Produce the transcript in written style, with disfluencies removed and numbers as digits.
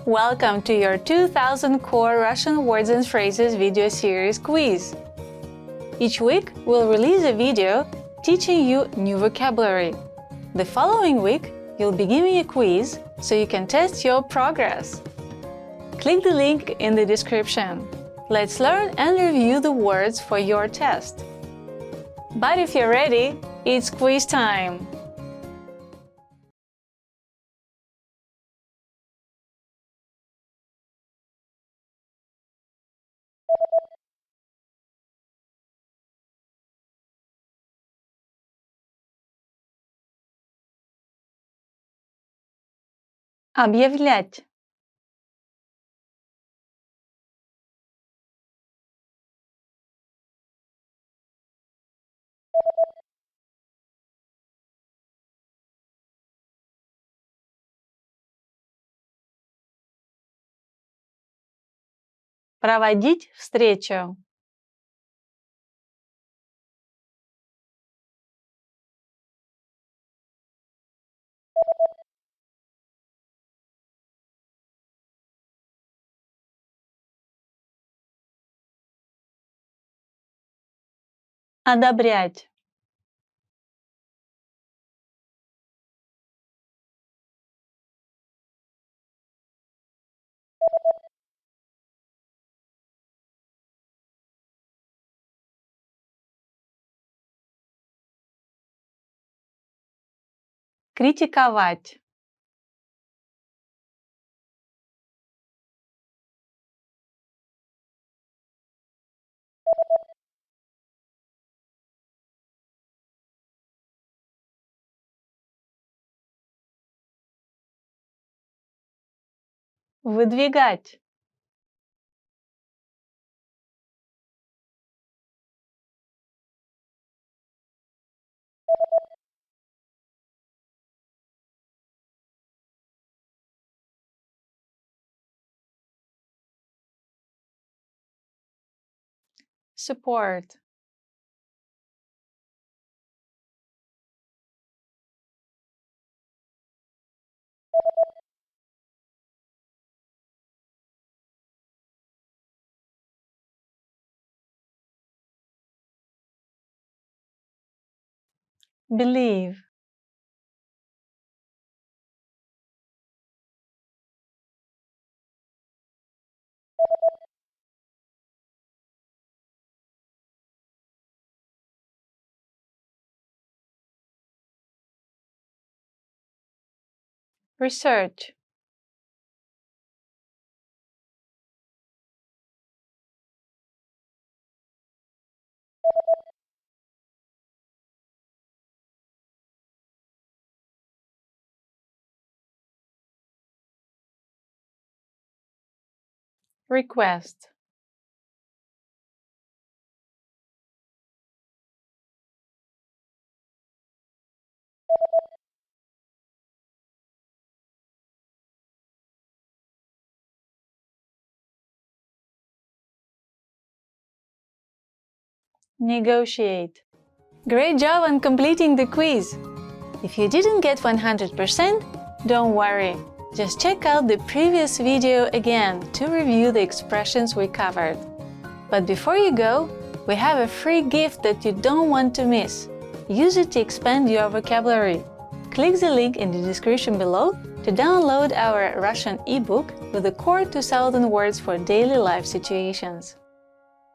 Welcome to your 2000 Core Russian Words and Phrases video series quiz. Each week, we'll release a video teaching you new vocabulary. The following week, you'll be given a quiz so you can test your progress. Click the link in the description. Let's learn and review the words for your test. But if you're ready, it's quiz time! Объявлять. Проводить встречу. Одобрять. Критиковать. Выдвигать. Support. Believe. Research. Request. Negotiate. Great job on completing the quiz! If you didn't get 100%, don't worry. Just check out the previous video again to review the expressions we covered. But before you go, we have a free gift that you don't want to miss. Use it to expand your vocabulary. Click the link in the description below to download our Russian ebook with the core 2000 words for daily life situations.